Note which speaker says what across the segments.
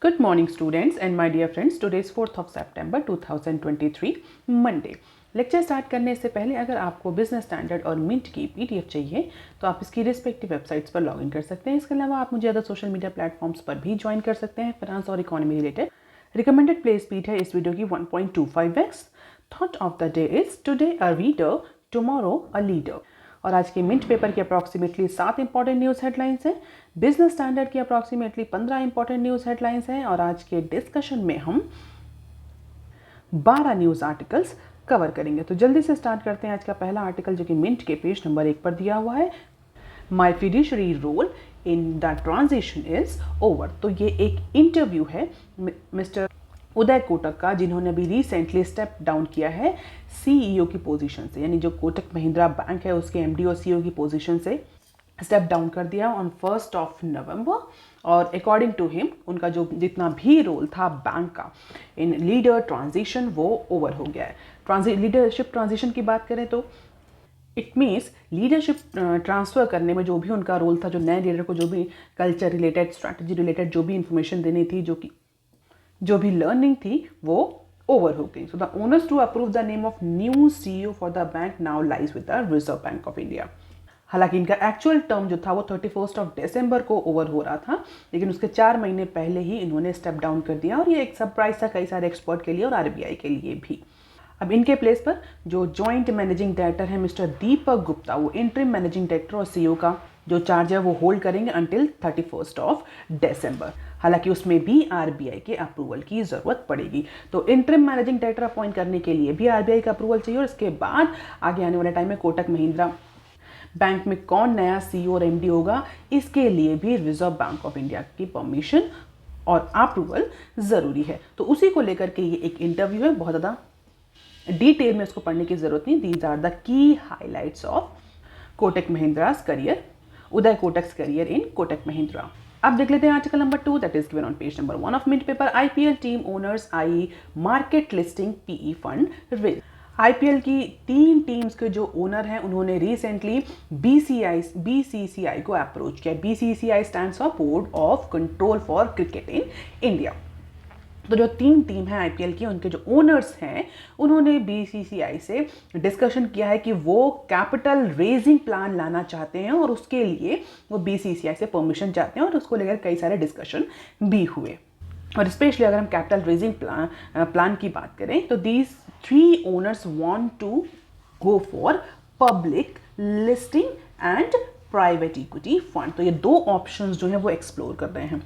Speaker 1: Good morning students and my dear friends. Today is 4th of September 2023 Monday. Lecture start करने से पहले अगर आपको बिजनेस स्टैंडर्ड और मिंट की पीडीएफ चाहिए तो आप इसकी रिस्पेक्टिव वेबसाइट्स पर लॉगिन कर सकते हैं। इसके अलावा आप मुझे अदर सोशल मीडिया प्लेटफॉर्म्स पर भी ज्वाइन कर सकते हैं फाइनेंस और economy related. Recommended play speed है इस वीडियो की 1.25x। Thought of the day is today a reader, tomorrow a leader. और आज के मिंट पेपर की अप्रॉक्सीमेटली 7 इंपॉर्टेंट न्यूज़ हेडलाइंस हैं। बिजनेस स्टैंडर्ड की अप्रॉक्सीमेटली 15 इंपॉर्टेंट न्यूज़ हेडलाइंस हैं। और आज के डिस्कशन में हम 12 न्यूज़ आर्टिकल्स कवर करेंगे। तो जल्दी से स्टार्ट करते हैं आज का पहला आर्टिकल, जो कि मिंट के पेज नंबर 1 पर दिया हुआ है। My fiduciary role in the transition is over. तो ये एक इंटरव्यू है मिस्टर उदय कोटक का, जिन्होंने अभी रिसेंटली स्टेप डाउन किया है सीईओ की पोजीशन से, यानी जो कोटक महिंद्रा बैंक है उसके एमडी और सीईओ की पोजीशन से स्टेप डाउन कर दिया ऑन 1 नवंबर। और अकॉर्डिंग टू हिम उनका जो जितना भी रोल था बैंक का इन लीडर ट्रांजिशन वो ओवर हो गया है। लीडरशिप ट्रांजिशन की बात करें तो इट मीन्स लीडरशिप ट्रांसफ़र करने में जो भी उनका रोल था, जो नए लीडर को जो भी कल्चर रिलेटेड, स्ट्रैटेजी रिलेटेड जो भी इंफॉर्मेशन देनी थी, जो भी लर्निंग थी, वो ओवर हो गई। So the onus to approve the name of new CEO for the bank now lies with the Reserve Bank of India. हालांकि इनका एक्चुअल टर्म जो था वो 31 दिसंबर को ओवर हो रहा था, लेकिन उसके 4 महीने पहले ही इन्होंने स्टेप डाउन कर दिया। और ये एक सरप्राइज था कई सारे एक्सपर्ट के लिए और आरबीआई के लिए भी। अब इनके प्लेस पर जो जॉइंट मैनेजिंग डायरेक्टर है मिस्टर दीपक गुप्ता, वो इंटरिम मैनेजिंग डायरेक्टर और सीईओ का जो चार्ज है वो होल्ड करेंगे अंटिल 31 दिसंबर। हालांकि उसमें भी आरबीआई के अप्रूवल की ज़रूरत पड़ेगी। तो इंटरिम मैनेजिंग डायरेक्टर अपॉइंट करने के लिए भी आरबीआई का अप्रूवल चाहिए। और इसके बाद आगे आने वाले टाइम में कोटक महिंद्रा बैंक में कौन नया सीईओ और एमडी होगा, इसके लिए भी रिजर्व बैंक ऑफ इंडिया की परमिशन और अप्रूवल ज़रूरी है। तो उसी को लेकर के ये एक इंटरव्यू है, बहुत ज़्यादा डिटेल में उसको पढ़ने की ज़रूरत नहीं। These are the key highlights of Kotak Mahindra's career, Uday Kotak's career in Kotak Mahindra. अब देख लेते हैं article number 2 that is given on page number 1 of Mint paper. IPL team owners eye market listing PE fund raise. IPL की 3 टीम्स के जो owner हैं उन्होंने recently BCCI को अप्रोच किया। BCCI stands for board of control for cricket in India. तो जो 3 team है आईपीएल की, उनके जो ओनर्स हैं उन्होंने बीसीसीआई से डिस्कशन किया है कि वो कैपिटल रेजिंग प्लान लाना चाहते हैं और उसके लिए वो बीसीसीआई से परमिशन चाहते हैं। और उसको लेकर कई सारे डिस्कशन भी हुए। और स्पेशली अगर हम कैपिटल रेजिंग प्लान की बात करें तो these 3 owners want to go for public listing and private equity fund. तो ये 2 ऑप्शंस जो हैं वो एक्सप्लोर कर रहे हैं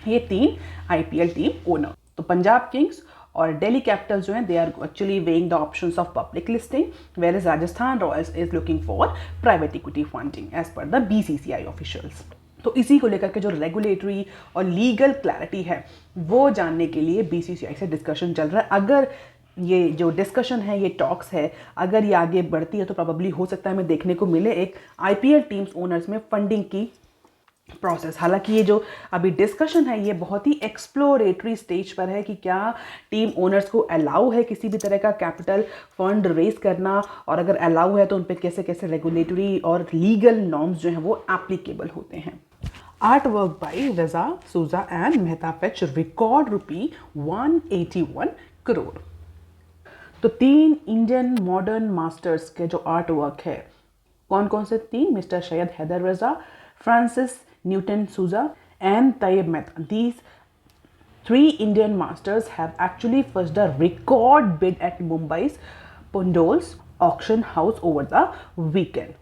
Speaker 1: ये 3 आईपीएल टीम ओनर। तो पंजाब किंग्स और दिल्ली कैपिटल्स जो हैं they are actually weighing the options of public listing, where is Rajasthan Royals is looking for private equity funding as per the BCCI officials. तो इसी को लेकर के जो रेगुलेटरी और लीगल क्लैरिटी है वो जानने के लिए बीसीसीआई से डिस्कशन चल रहा है। अगर ये जो डिस्कशन है, ये टॉक्स है, अगर ये आगे बढ़ती है तो प्रोबेबली हो सकता है हमें देखने को मिले एक आईपीएल टीम्स ओनर्स में फंडिंग की प्रोसेस। हालांकि ये जो अभी डिस्कशन है ये बहुत ही एक्सप्लोरेटरी स्टेज पर है कि क्या टीम ओनर्स को अलाउ है किसी भी तरह का कैपिटल फंड रेज करना, और अगर अलाउ है तो उन पर कैसे कैसे रेगुलेटरी और लीगल नॉर्म्स जो हैं वो एप्लीकेबल होते हैं। आर्ट वर्क बाई रजा सूजा and Mehta fetch record ₹181 crore. तो 3 इंडियन मॉडर्न मास्टर्स के जो आर्ट वर्क है, कौन कौन से 3? मिस्टर सैयद हैदर रजा, फ्रांसिस न्यूटन सूजा and Tayyib Mehta. These 3 Indian masters have actually fetched a record bid at Mumbai's Pundols auction house over the weekend.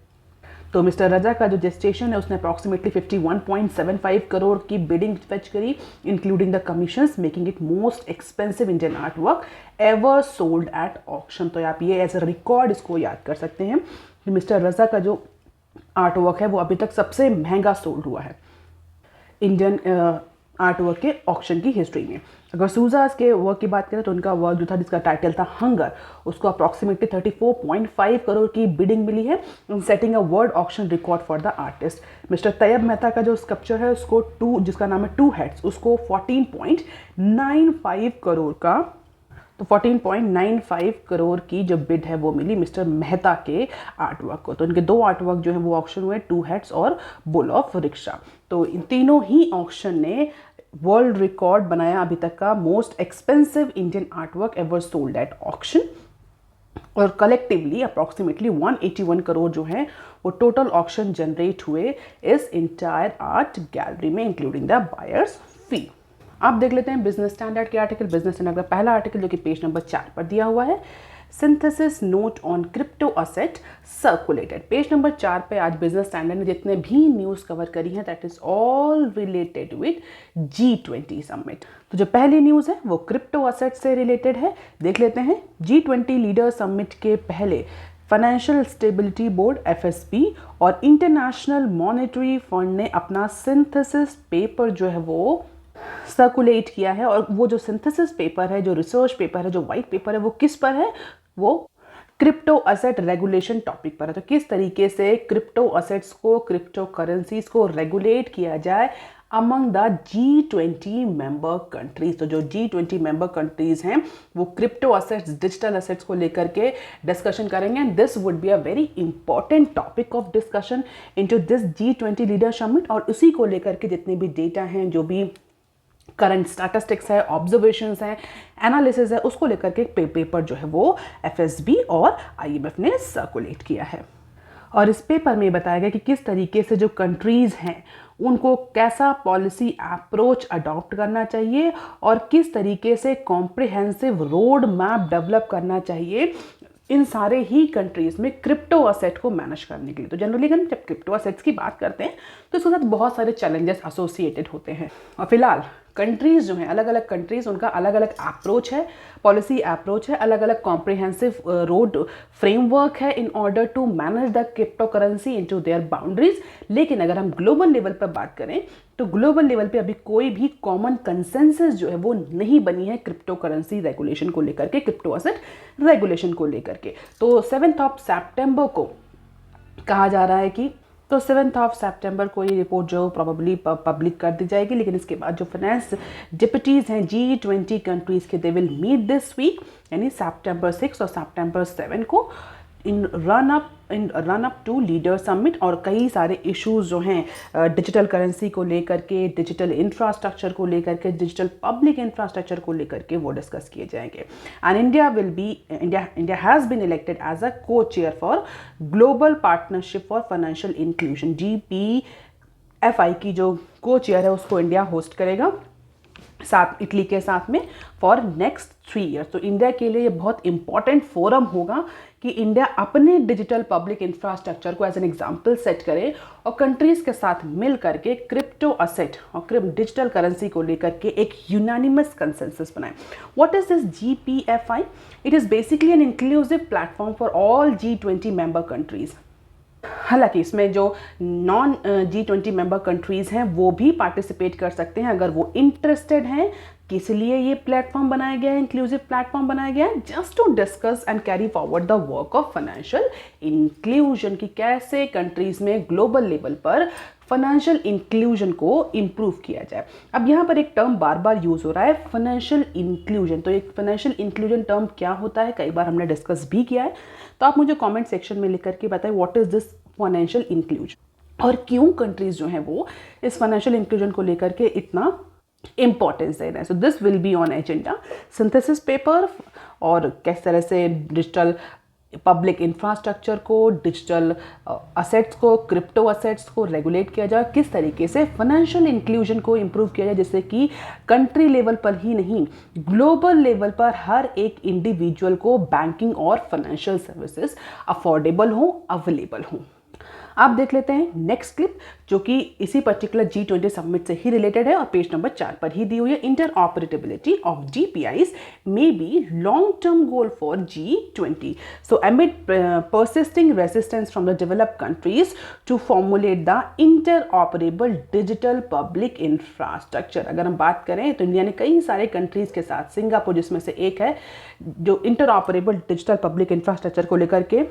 Speaker 1: तो mister रजा का जो जेस्टेशन है उसने अप्रॉक्सीमेटली 51.75 करोड़ की बिडिंग फेच करी, including the commissions, making it most expensive Indian art work ever sold at auction. तो आप ये एज अ रिकॉर्ड इसको याद कर सकते हैं कि मिस्टर रजा का जो आर्ट वर्क है वो अभी तक सबसे महंगा सोल्ड हुआ है इंडियन आर्ट वर्क के ऑक्शन की हिस्ट्री में। अगर सूजास के वर्क की बात करें तो उनका वर्क जो था जिसका टाइटल था हंगर, उसको अप्रॉक्सीमेटली 34.5 करोड़ की बिडिंग मिली है, setting a world auction record for the artist. Mister Tyeb Mehta का जो स्कल्पचर है उसको जिसका नाम है 2 हेड्स, उसको 14.95 करोड़ का, तो 14.95 करोड़ की जो बिड है वो मिली मिस्टर मेहता के आर्टवर्क को। तो इनके 2 आर्टवर्क जो है वो ऑक्शन हुए, 2 हेड्स और बुल ऑफ रिक्शा। तो इन तीनों ही ऑक्शन ने वर्ल्ड रिकॉर्ड बनाया अभी तक का most expensive Indian artwork ever sold at auction, और कलेक्टिवली अप्रॉक्सीमेटली 181 करोड़ जो है वो टोटल ऑक्शन जनरेट हुए इस इंटायर आर्ट गैलरी में, इंक्लूडिंग द बायर्स फी। आप देख लेते हैं बिजनेस स्टैंडर्ड के आर्टिकल। बिजनेस स्टैंडर्ड का पहला आर्टिकल जो कि पेज नंबर 4 पर दिया हुआ है, synthesis note on crypto asset circulated. Page number 4 पे आज बिजनेस स्टैंडर्ड ने जितने भी न्यूज़ कवर करी हैं that is all related with G20 summit. तो जो पहली न्यूज़ है वो क्रिप्टो असेट से रिलेटेड है, देख लेते हैं। G20 लीडर समिट के पहले फाइनेंशियल स्टेबिलिटी बोर्ड FSB और इंटरनेशनल मॉनेटरी फंड ने अपना सिंथेसिस पेपर जो है वो सर्कुलेट किया है। और वो जो सिंथेसिस पेपर है, जो रिसर्च पेपर है, जो वाइट पेपर है, वो किस पर है? वो क्रिप्टो असेट रेगुलेशन टॉपिक पर है। तो किस तरीके से क्रिप्टो असेट्स को, क्रिप्टो करेंसीज को रेगुलेट किया जाए among the G20 member countries. तो जो G20 मेंबर कंट्रीज हैं वो क्रिप्टो असेट्स, डिजिटल असेट्स को लेकर के डिस्कशन करेंगे, and this would be a very important topic of discussion into this G20 leader summit. और उसी को लेकर के जितने भी डेटा हैं, जो भी करंट स्टैटिस्टिक्स है, ऑब्जर्वेशंस है, एनालिसिस है, उसको लेकर के एक पेपर जो है वो FSB और IMF ने सर्कुलेट किया है। और इस पेपर में बताया गया कि किस तरीके से जो कंट्रीज़ हैं उनको कैसा पॉलिसी अप्रोच अडॉप्ट करना चाहिए और किस तरीके से कॉम्प्रिहेंसिव रोड मैप डेवलप करना चाहिए इन सारे ही कंट्रीज में क्रिप्टो असेट को मैनेज करने के लिए। तो जनरली अगर जब क्रिप्टो असेट्स की बात करते हैं तो इसके साथ बहुत सारे चैलेंजेस एसोसिएटेड होते हैं। और फिलहाल कंट्रीज़ जो हैं, अलग अलग कंट्रीज़, उनका अलग अलग अप्रोच है, पॉलिसी अप्रोच है, अलग अलग कॉम्प्रिहेंसिव रोड फ्रेमवर्क है in order to manage the crypto currency into their boundaries. लेकिन अगर हम ग्लोबल लेवल पर बात करें तो ग्लोबल लेवल पे अभी कोई भी कॉमन कंसेंसस जो है वो नहीं बनी है क्रिप्टो करेंसी रेगुलेशन को लेकर के, क्रिप्टो असेट रेगुलेशन को लेकर के। तो 7 सितंबर को कहा जा रहा है कि 7 सितंबर को ये रिपोर्ट जो प्रोबेबली पब्लिक कर दी जाएगी। लेकिन इसके बाद जो फाइनेंस डिप्यूटीज़ हैं G20 कंट्रीज़ के, they will meet this week, यानी सितंबर 6 और सितंबर 7 को, in run up to leader summit. और कई सारे इश्यूज जो हैं डिजिटल करेंसी को लेकर के, डिजिटल इंफ्रास्ट्रक्चर को लेकर के, डिजिटल पब्लिक इंफ्रास्ट्रक्चर को लेकर के वो डिस्कस किए जाएंगे। And India has been elected as a co chair for global partnership for financial inclusion. GPFI की जो को चेयर है उसको इंडिया होस्ट करेगा साथ इटली के साथ में फॉर नेक्स्ट 3 ईयर्स। तो इंडिया के लिए ये बहुत इंपॉर्टेंट फोरम होगा कि इंडिया अपने डिजिटल पब्लिक इंफ्रास्ट्रक्चर को एज एन एग्जांपल सेट करे और कंट्रीज़ के साथ मिल करके क्रिप्टो असेट और डिजिटल करेंसी को लेकर के एक यूनानिमस कंसेंसस बनाए। What is this GPFI? It is basically an inclusive platform for all G20 member countries. हालांकि इसमें जो नॉन G20 मेंबर कंट्रीज़ हैं वो भी पार्टिसिपेट कर सकते हैं अगर वो इंटरेस्टेड हैं। किस लिए ये प्लेटफॉर्म बनाया गया है, इंक्लूसिव प्लेटफॉर्म बनाया गया है? Just to discuss and carry forward the work of financial inclusion, कि कैसे कंट्रीज़ में ग्लोबल लेवल पर फाइनेंशियल इंक्लूजन को इम्प्रूव किया जाए। अब यहाँ पर एक टर्म बार बार यूज़ हो रहा है, फाइनेंशियल इंक्लूजन। तो एक फाइनेंशियल इंक्लूजन टर्म क्या होता है, कई बार हमने डिस्कस भी किया है। तो आप मुझे कमेंट सेक्शन में लिख करके बताएं what is this financial inclusion और क्यों कंट्रीज जो हैं वो इस फाइनेंशियल इंक्लूजन को लेकर के इतना इंपॉर्टेंस दे रहे हैं। So this will be on agenda, synthesis paper और किस तरह से डिजिटल पब्लिक इंफ्रास्ट्रक्चर को, डिजिटल असेट्स को, क्रिप्टो असेट्स को रेगुलेट किया जाए, किस तरीके से फाइनेंशियल इंक्लूजन को इम्प्रूव किया जाए जिससे कि कंट्री लेवल पर ही नहीं ग्लोबल लेवल पर हर एक इंडिविजुअल को बैंकिंग और फाइनेंशियल सर्विसेज अफोर्डेबल हो, अवेलेबल हो। आप देख लेते हैं नेक्स्ट क्लिप जो कि इसी पर्टिकुलर G20 समिट से ही रिलेटेड है और पेज नंबर 4 पर ही दी हुई है। Interoperability of GPIs may be long term goal for G20. So amid persisting resistance from the developed countries to formulate the interoperable digital public infrastructure, अगर हम बात करें तो इंडिया ने कई सारे कंट्रीज के साथ, सिंगापुर जिसमें से एक है, जो इंटरऑपरेबल डिजिटल पब्लिक इंफ्रास्ट्रक्चर को लेकर के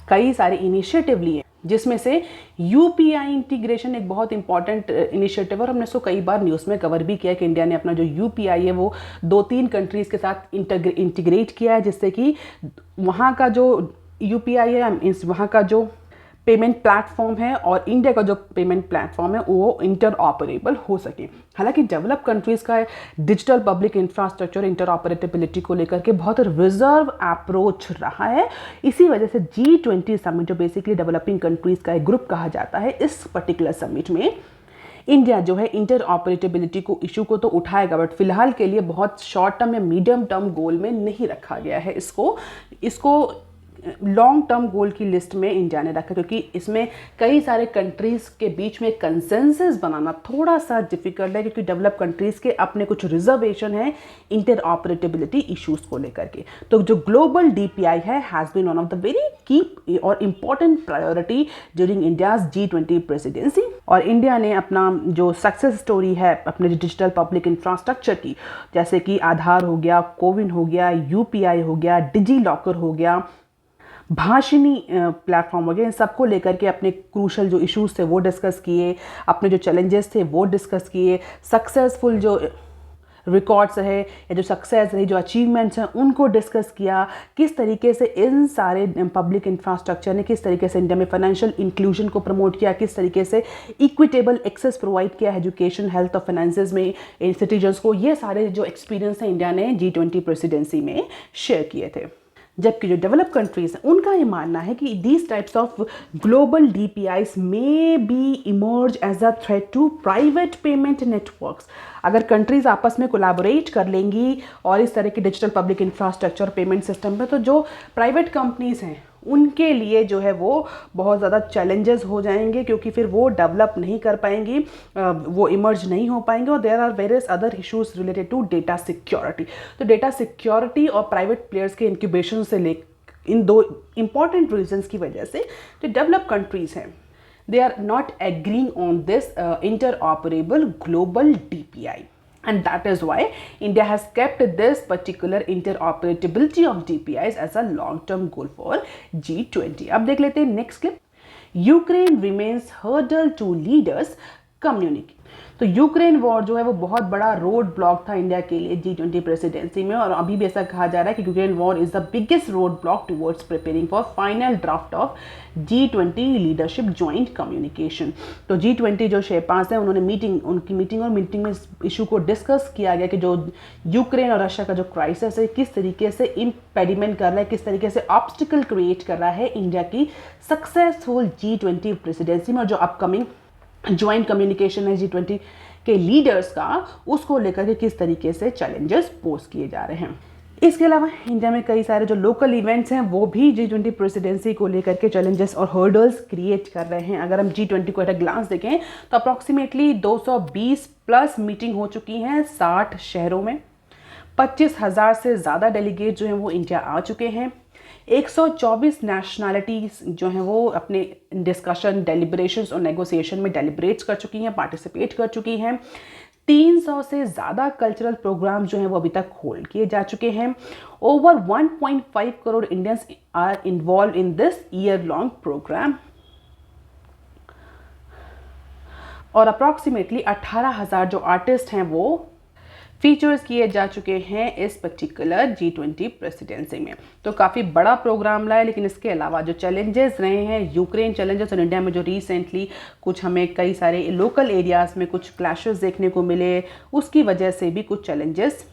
Speaker 1: कई सारे इनिशिएटिव लिए, जिसमें से UPI इंटीग्रेशन एक बहुत इंपॉर्टेंट इनिशिएटिव और हमने इसको कई बार न्यूज़ में कवर भी किया कि इंडिया ने अपना जो UPI है वो 2-3 कंट्रीज़ के साथ इंटीग्रेट किया है जिससे कि वहाँ का जो UPI है, वहाँ का जो पेमेंट प्लेटफॉर्म है और इंडिया का जो पेमेंट प्लेटफॉर्म है वो इंटर ऑपरेबल हो सके। हालांकि डेवलप कंट्रीज़ का डिजिटल पब्लिक इंफ्रास्ट्रक्चर इंटर ऑपरेटेबिलिटी को लेकर के बहुत रिजर्व अप्रोच रहा है। इसी वजह से G20 समिट, जो बेसिकली डेवलपिंग कंट्रीज़ का एक ग्रुप कहा जाता है, इस पर्टिकुलर समिट में इंडिया जो है इंटर ऑपरेटेबिलिटी को इशू को तो उठाएगा, बट फिलहाल के लिए बहुत शॉर्ट टर्म या मीडियम टर्म गोल में नहीं रखा गया है। इसको लॉन्ग टर्म गोल की लिस्ट में इंडिया ने रखा, क्योंकि इसमें कई सारे कंट्रीज़ के बीच में कंसेंसस बनाना थोड़ा सा डिफिकल्ट है, क्योंकि डेवलप कंट्रीज़ के अपने कुछ रिजर्वेशन है इंटर ऑपरेटेबिलिटी इश्यूज को लेकर के। तो जो ग्लोबल DPI है has been one of the very key और important priority during India's G20 presidency. और इंडिया ने अपना जो सक्सेस स्टोरी है अपने डिजिटल पब्लिक इंफ्रास्ट्रक्चर की, जैसे कि आधार हो गया, कोविन हो गया, UPI हो गया, डिजी लॉकर हो गया, भाषिनी प्लेटफॉर्म हो गया, इन सबको लेकर के अपने क्रूशल जो इश्यूज थे वो डिस्कस किए, अपने जो चैलेंजेस थे वो डिस्कस किए, सक्सेसफुल जो रिकॉर्ड्स है या जो सक्सेस रही, जो अचीवमेंट्स हैं उनको डिस्कस किया। किस तरीके से इन सारे पब्लिक इंफ्रास्ट्रक्चर ने किस तरीके से इंडिया में फाइनेंशियल इंक्लूजन को प्रमोट किया, किस तरीके से इक्विटेबल एक्सेस प्रोवाइड किया एजुकेशन, हेल्थ और फाइनेंसेस में सिटीजन्स को। ये सारे जो एक्सपीरियंस हैं इंडिया ने G20 प्रेसिडेंसी में शेयर किए थे। जबकि जो डेवलप कंट्रीज हैं उनका ये मानना है कि these types of global DPIs may be emerge as a threat to private payment networks. अगर कंट्रीज आपस में कोलैबोरेट कर लेंगी और इस तरह के digital public infrastructure payment system में, तो जो प्राइवेट कंपनीज हैं उनके लिए जो है वो बहुत ज़्यादा चैलेंजेस हो जाएंगे, क्योंकि फिर वो डेवलप नहीं कर पाएंगी, वो इमर्ज नहीं हो पाएंगे। और there are various other issues related to data security. तो डेटा सिक्योरिटी और प्राइवेट प्लेयर्स के इंक्यूबेशन से ले, इन दो इंपॉर्टेंट रीजंस की वजह से जो डेवलप कंट्रीज हैं they are not agreeing on this interoperable global DPI. And that is why India has kept this particular interoperability of DPIs as a long-term goal for G20. अब देख लेते हैं next clip. Ukraine remains hurdle to leaders communicate। तो Ukraine war जो है वो बहुत बड़ा रोड ब्लॉक था इंडिया के लिए G20 प्रेसिडेंसी में, और अभी भी ऐसा कहा जा रहा है कि Ukraine war is the biggest road block towards preparing for final draft of G20 leadership joint communication. तो G20 जो शेरपास हैं उन्होंने मीटिंग में इस इशू को डिस्कस किया गया कि जो यूक्रेन और रशिया का जो क्राइसिस है किस तरीके से इम्पेडिमेंट कर रहा है, किस तरीके से ऑब्स्टिकल क्रिएट कर रहा है इंडिया की सक्सेसफुल G20 प्रेसिडेंसी में। और जो अपकमिंग ज्वाइंट कम्युनिकेशन है G20 के लीडर्स का, उसको लेकर के किस तरीके से चैलेंजेस पोज किए जा रहे हैं। इसके अलावा इंडिया में कई सारे जो लोकल इवेंट्स हैं वो भी G20 प्रेसिडेंसी को लेकर के चैलेंजेस और हर्डल्स क्रिएट कर रहे हैं। अगर हम G20 को एट अ ग्लांस देखें तो अप्रॉक्सीमेटली 220 प्लस मीटिंग हो चुकी हैं 60 शहरों में। 25,000 से ज़्यादा डेलीगेट जो हैं वो इंडिया आ चुके हैं। 124 नेशनैलिटीज़ जो हैं वो अपने डिस्कशन, डेलिब्रेशंस और नेगोशिएशन में डेलिब्रेट्स कर चुकी हैं, पार्टिसिपेट कर चुकी हैं। 300 से ज़्यादा कल्चरल प्रोग्राम जो हैं वो अभी तक होल्ड किए जा चुके हैं। Over 1.5 crore Indians are involved in this year long programme और अप्रॉक्सीमेटली 18,000 जो आर्टिस्ट हैं वो फीचर्स किए जा चुके हैं इस पर्टिकुलर G20 प्रेसिडेंसी में। तो काफ़ी बड़ा प्रोग्राम रहा है। लेकिन इसके अलावा जो चैलेंजेस रहे हैं, यूक्रेन चैलेंजेस, और इंडिया में जो रिसेंटली कुछ हमें कई सारे लोकल एरियाज़ में कुछ क्लैशेस देखने को मिले, उसकी वजह से भी कुछ चैलेंजेस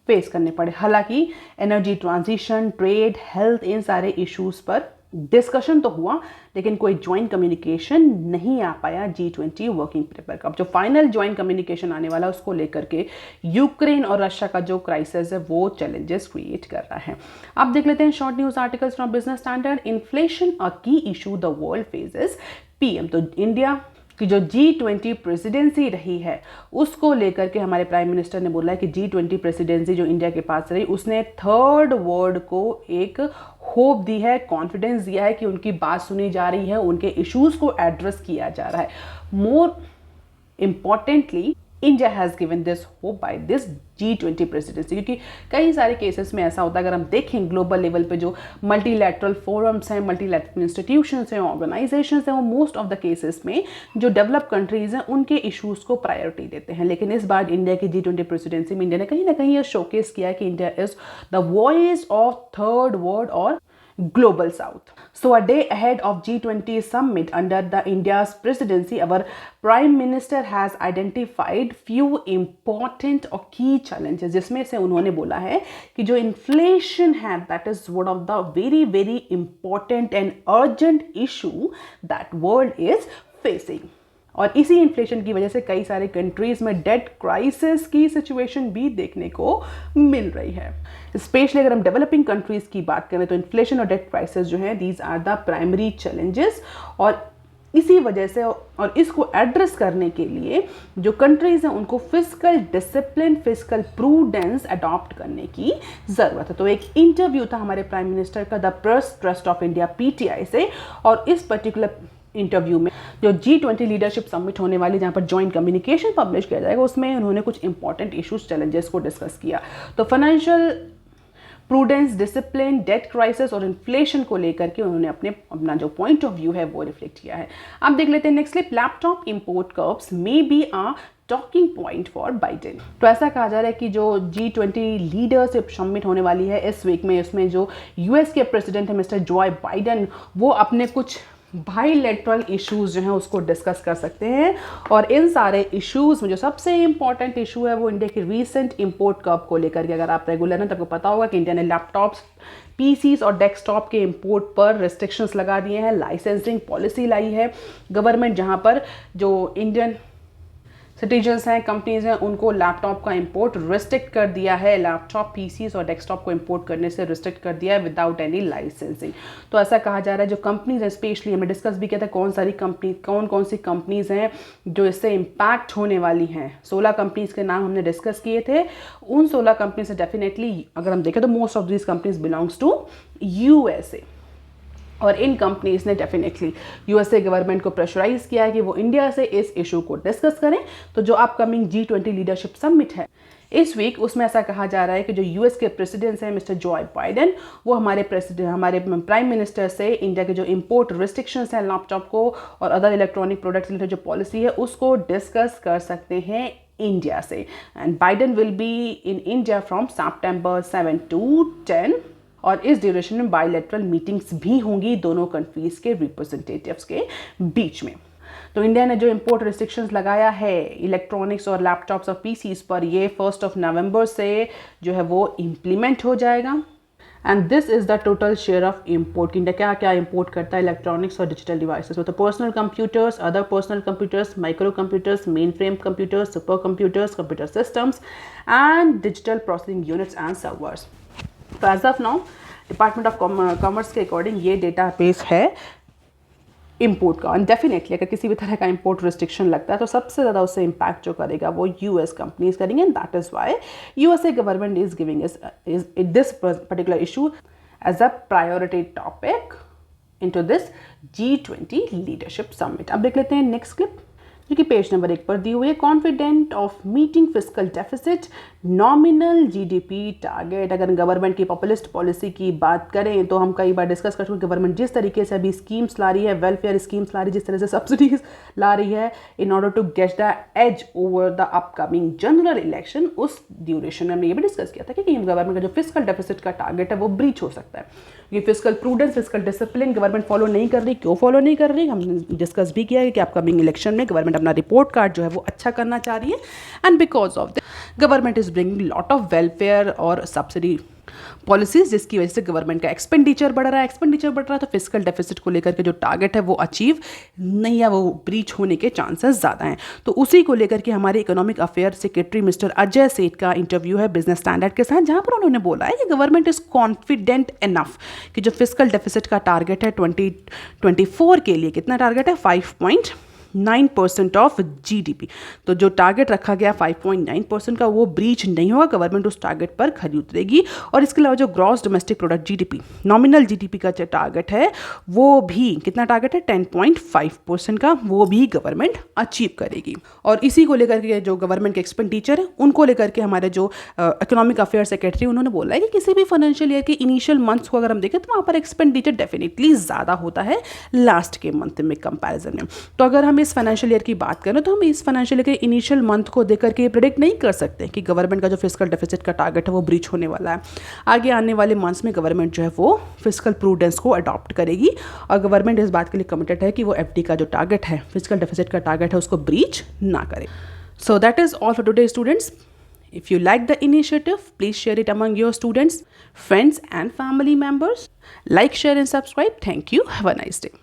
Speaker 1: फेस करने पड़े। हालांकि एनर्जी ट्रांजिशन, ट्रेड, हेल्थ, इन सारे इश्यूज़ पर डिस्कशन तो हुआ, लेकिन कोई ज्वाइंट कम्युनिकेशन नहीं आ पाया G20 वर्किंग पेपर का। अब जो फाइनल ज्वाइंट कम्युनिकेशन आने वाला है उसको लेकर के यूक्रेन और रशिया का जो क्राइसिस है वो चैलेंजेस क्रिएट कर रहा है। अब देख लेते हैं short news articles from business standard. Inflation a key issue the world faces, PM। तो इंडिया कि जो G20 प्रेसिडेंसी रही है उसको लेकर के हमारे प्राइम मिनिस्टर ने बोला है कि G20 प्रेसिडेंसी जो इंडिया के पास रही उसने थर्ड वर्ल्ड को एक होप दी है, कॉन्फिडेंस दिया है कि उनकी बात सुनी जा रही है, उनके इश्यूज को एड्रेस किया जा रहा है। More importantly India has given this hope by this G20 presidency, क्योंकि कई सारे केसेस में ऐसा होता है। अगर हम देखें ग्लोबल लेवल पे जो मल्टीलैटरल फोरम्स हैं, मल्टीलैटरल इंस्टीट्यूशंस हैं, ऑर्गेनाइजेशंस हैं, वो मोस्ट ऑफ द केसेस में जो डेवलप कंट्रीज हैं उनके इश्यूज को प्रायोरिटी देते हैं। लेकिन इस बार इंडिया की G20 प्रेसिडेंसी में इंडिया ने कहीं ना कहीं ये शोकेस किया कि India is the voice of third world और Global South. So a day ahead of G20 summit under the India's presidency, our Prime Minister has identified few important और key challenges, जिसमें से उन्होंने बोला है कि जो inflation है that is one of the very important and urgent issue that world is facing. और इसी इन्फ्लेशन की वजह से कई सारे कंट्रीज में डेट क्राइसिस की सिचुएशन भी देखने को मिल रही है। स्पेशली अगर हम डेवलपिंग कंट्रीज की बात करें तो इन्फ्लेशन और डेट क्राइसिस जो है these are the primary challenges, और इसी वजह से और इसको एड्रेस करने के लिए जो कंट्रीज हैं उनको fiscal discipline, fiscal prudence adopt करने की ज़रूरत है। तो एक इंटरव्यू था हमारे प्राइम मिनिस्टर का the press trust of India PTI से, और इस पर्टिकुलर इंटरव्यू में जो G20 लीडरशिप समिट होने वाली जहाँ पर जॉइंट कम्युनिकेशन पब्लिश किया जाएगा उसमें उन्होंने कुछ इंपॉर्टेंट इश्यूज, चैलेंजेस को डिस्कस किया। तो financial prudence, discipline, debt crisis और इन्फ्लेशन को लेकर के उन्होंने अपना जो पॉइंट ऑफ व्यू है वो रिफ्लेक्ट किया है। अब देख लेते हैं next clip. Laptop import curves may be a talking point for Biden. तो ऐसा कहा जा रहा है कि जो G20 लीडरशिप समिट होने वाली है इस वीक में, उसमें जो US के प्रेसिडेंट है मिस्टर जो बाइडेन, वो अपने कुछ बाइलेटरल इश्यूज जो हैं उसको डिस्कस कर सकते हैं। और इन सारे इश्यूज में जो सबसे इंपॉर्टेंट इशू है वो इंडिया की रीसेंट इंपोर्ट कर्व को लेकर के, अगर आप रेगुलर हैं तो आपको पता होगा कि इंडिया ने लैपटॉप्स, PCs और डेस्कटॉप के इंपोर्ट पर रिस्ट्रिक्शंस लगा दिए हैं, लाइसेंसिंग पॉलिसी लाई है गवर्नमेंट, जहां पर जो इंडियन सिटीजन्स हैं, कंपनीज हैं, उनको लैपटॉप का इंपोर्ट रिस्ट्रिक्ट कर दिया है। लैपटॉप, PCs और डेस्कटॉप को इंपोर्ट करने से रिस्ट्रिक्ट कर दिया है विदाउट एनी लाइसेंसिंग। तो ऐसा कहा जा रहा है जो कंपनीज हैं, स्पेशली हमने डिस्कस भी किया था कौन सी कंपनीज हैं जो इससे इम्पैक्ट होने वाली हैं। 16 कंपनीज के नाम हमने डिस्कस किए थे। उन 16 कंपनीज से डेफिनेटली अगर हम देखें तो most of this companies belongs to USA, और इन कंपनीज ने डेफिनेटली USA गवर्नमेंट को प्रेशराइज किया है कि वो इंडिया से इस इशू को डिस्कस करें। तो जो अपकमिंग G20 लीडरशिप समिट है इस वीक, उसमें ऐसा कहा जा रहा है कि जो US के प्रेसिडेंट हैं मिस्टर जो बाइडेन, वो हमारे प्राइम मिनिस्टर से इंडिया के जो इंपोर्ट रिस्ट्रिक्शंस हैं लैपटॉप को और अदर इलेक्ट्रॉनिक प्रोडक्ट्स रिलेटेड जो पॉलिसी है उसको डिस्कस कर सकते हैं इंडिया से। And Biden will be in India from September 7 to 10, और इस ड्यूरेशन में बायलैटरल मीटिंग्स भी होंगी दोनों कंट्रीज के रिप्रेजेंटेटिव्स के बीच में। तो इंडिया ने जो इंपोर्ट रिस्ट्रिक्शंस लगाया है इलेक्ट्रॉनिक्स और लैपटॉप्स और PCs पर, ये 1 नवंबर से जो है वो इम्प्लीमेंट हो जाएगा। And this is the total share of import. India क्या क्या इंपोर्ट करता है इलेक्ट्रॉनिक्स और डिजिटल डिवाइसेस, तो personal computers, other personal computers, micro computers, mainframe computers, super computers, computer systems and digital processing units and servers. तो as of now department of commerce के according ये database है import का। And definitely अगर किसी भी तरह का इंपोर्ट रिस्ट्रिक्शन लगता है तो सबसे ज़्यादा उससे इम्पैक्ट जो करेगा वो US कंपनीज करेंगे, and that is why USA government is giving this particular issue as a priority topic into this G20 leadership summit. अब देख लेते हैं नेक्स्ट क्लिप जो कि पेज नंबर 1 पर दी हुई है। Confident of meeting fiscal deficit, nominal GDP target. अगर गवर्नमेंट की पॉपुलिस्ट पॉलिसी की बात करें तो हम कई बार डिस्कस कर चुके हैं गवर्नमेंट जिस तरीके से अभी स्कीम्स ला रही है, वेलफेयर स्कीम्स ला रही है, जिस तरह से सब्सिडीज ला रही है in order to get the edge over the upcoming general election, उस ड्यूरेशन में हमने ये भी डिस्कस किया था कि गवर्नमेंट का जो फिस्कल डेफिसिट का टारगेट है वो ब्रीच हो सकता है। ये fiscal prudence, fiscal discipline government follow नहीं कर रही। क्यों फॉलो नहीं कर रही हमने डिस्कस भी किया है कि अपकमिंग इलेक्शन में गवर्नमेंट अपना रिपोर्ट कार्ड जो है वो अच्छा करना चाह रही है, and because of the government is bringing lot of welfare और सब्सिडी पॉलिसीज, जिसकी वजह से गवर्नमेंट का एक्सपेंडिचर बढ़ रहा है। तो फिस्कल डेफिसिट को लेकर के जो टारगेट है वो अचीव नहीं है, वो ब्रीच होने के चांसेस ज़्यादा हैं। तो उसी को लेकर के हमारे economic affair secretary mister Ajay सेठ का इंटरव्यू है बिजनेस स्टैंडर्ड के साथ, जहां पर उन्होंने बोला है कि गवर्नमेंट इज कॉन्फिडेंट इनफ कि जो फिस्कल डेफिसिट का टारगेट है 2024 के लिए, कितना टारगेट है 5.9% ऑफ GDP। तो जो टारगेट रखा गया 5.9% का वो ब्रीच नहीं होगा, गवर्नमेंट उस टारगेट पर खरी उतरेगी। और इसके अलावा जो gross domestic product GDP, nominal GDP का जो टारगेट है वो भी कितना टारगेट है 10.5% का, वो भी गवर्नमेंट अचीव करेगी। और इसी को लेकर के जो गवर्नमेंट के एक्सपेंडिचर है उनको लेकर के हमारे जो इकोनॉमिक अफेयर सेक्रेटरी उन्होंने बोला है कि किसी भी फाइनेंशियल ईयर के इनिशियल मंथ्स को अगर हम देखें तो वहाँ पर एक्सपेंडिचर डेफिनेटली ज़्यादा होता है लास्ट के मंथ में कंपैरिजन में। तो अगर हम इस फाइनेंशियल ईयर की बात करें तो हम इस फाइनेंशियल ईयर के इनिशियल मंथ को देख करके प्रेडिक्ट नहीं कर सकते कि गवर्नमेंट का जो फिजिकल डेफिसिट का टारगेट है वो ब्रीच होने वाला है। आगे आने वाले मंथ्स में गवर्नमेंट जो है वो फिजिकल प्रूडेंस को अडॉप्ट करेगी और गवर्नमेंट इस बात के लिए कमिटेड है कि वो एफडी का जो टारगेट है, फिजिकल डेफिसिट का टारगेट है, उसको ब्रीच ना करे। So that is all for today students. If you like the initiative, please share it among your students, friends and family members. Like, share and subscribe. Thank you. Have a nice day.